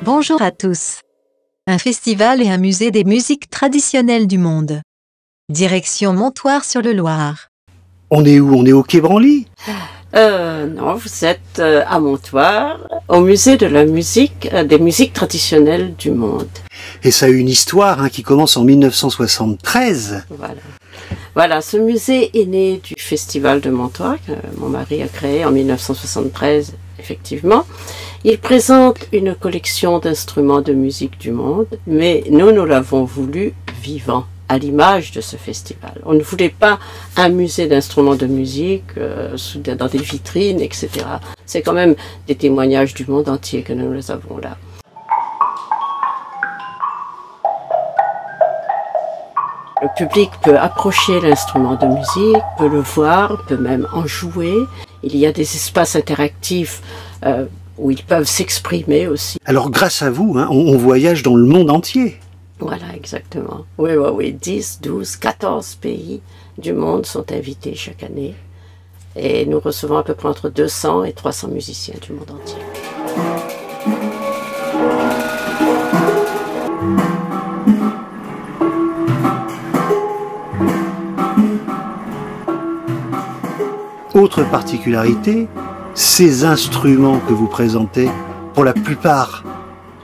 Bonjour à tous. Un festival et un musée des musiques traditionnelles du monde. Direction Montoire-sur-le-Loir. On est où? On est au Quai Branly? Non, vous êtes à Montoire, au musée de la musique, des musiques traditionnelles du monde. Et ça a une histoire qui commence en 1973. Voilà, ce musée est né du festival de Montoire, que mon mari a créé en 1973, effectivement. Il présente une collection d'instruments de musique du monde, mais nous l'avons voulu vivant, à l'image de ce festival. On ne voulait pas un musée d'instruments de musique dans des vitrines, etc. C'est quand même des témoignages du monde entier que nous les avons là. Le public peut approcher l'instrument de musique, peut le voir, peut même en jouer. Il y a des espaces interactifs où ils peuvent s'exprimer aussi. Alors grâce à vous, on voyage dans le monde entier. Voilà, exactement. Oui. 10, 12, 14 pays du monde sont invités chaque année. Et nous recevons à peu près entre 200 et 300 musiciens du monde entier. Autre particularité, ces instruments que vous présentez, pour la plupart,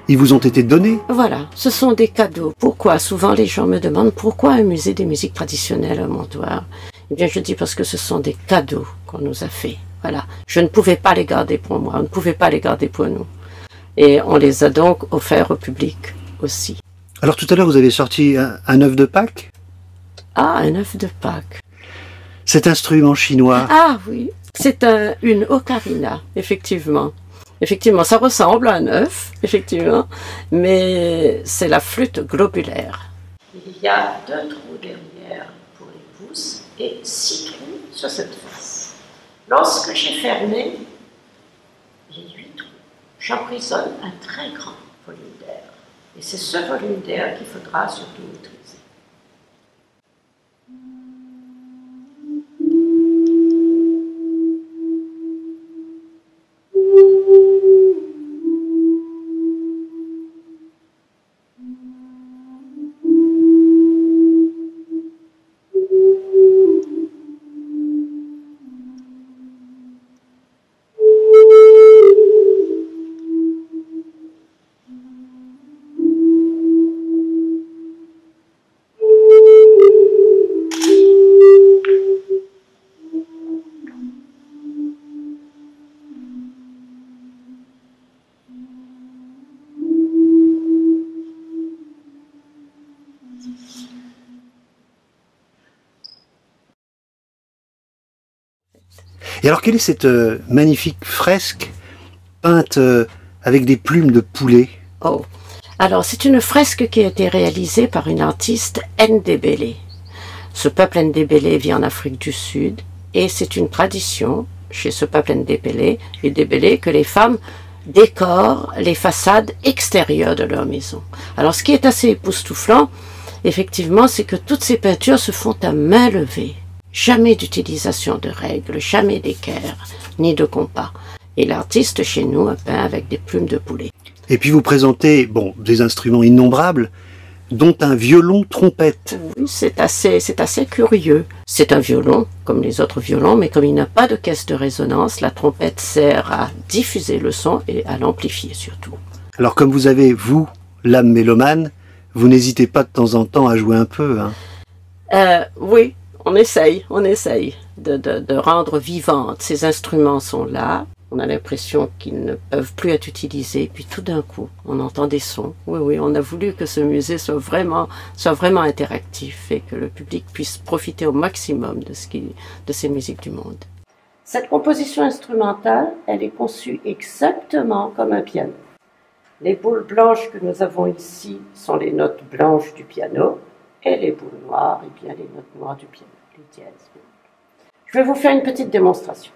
ils vous ont été donnés? Voilà, ce sont des cadeaux. Pourquoi? Souvent les gens me demandent pourquoi un musée des musiques traditionnelles à Montoire? Eh bien je dis parce que ce sont des cadeaux qu'on nous a faits. Voilà, je ne pouvais pas les garder pour moi, on ne pouvait pas les garder pour nous. Et on les a donc offerts au public aussi. Alors tout à l'heure vous avez sorti un œuf de Pâques? Ah, un œuf de Pâques. Cet instrument chinois. Ah oui, c'est une ocarina, effectivement. Effectivement, ça ressemble à un œuf, effectivement, mais c'est la flûte globulaire. Il y a 2 trous derrière pour les pouces et 6 trous sur cette face. Lorsque j'ai fermé les 8 trous, j'emprisonne un très grand volume d'air. Et c'est ce volume d'air qu'il faudra surtout maîtriser. Et alors quelle est cette magnifique fresque peinte avec des plumes de poulet? Oh, alors c'est une fresque qui a été réalisée par une artiste Ndébélé. Ce peuple Ndébélé vit en Afrique du Sud et c'est une tradition chez ce peuple Ndébélé que les femmes décorent les façades extérieures de leur maison. Alors ce qui est assez époustouflant, effectivement, c'est que toutes ces peintures se font à main levée. Jamais d'utilisation de règles, jamais d'équerre, ni de compas. Et l'artiste chez nous a peint avec des plumes de poulet. Et puis vous présentez, des instruments innombrables, dont un violon-trompette. Oui, c'est assez curieux. C'est un violon, comme les autres violons, mais comme il n'a pas de caisse de résonance, la trompette sert à diffuser le son et à l'amplifier surtout. Alors comme vous avez, vous, l'âme mélomane, vous n'hésitez pas de temps en temps à jouer un peu, Oui. On essaye de rendre vivantes. Ces instruments sont là, on a l'impression qu'ils ne peuvent plus être utilisés, puis tout d'un coup, on entend des sons. Oui, on a voulu que ce musée soit vraiment interactif et que le public puisse profiter au maximum de ces musiques du monde. Cette composition instrumentale, elle est conçue exactement comme un piano. Les boules blanches que nous avons ici sont les notes blanches du piano, et les boules noires, et bien les notes noires du piano, les dièses. Je vais vous faire une petite démonstration.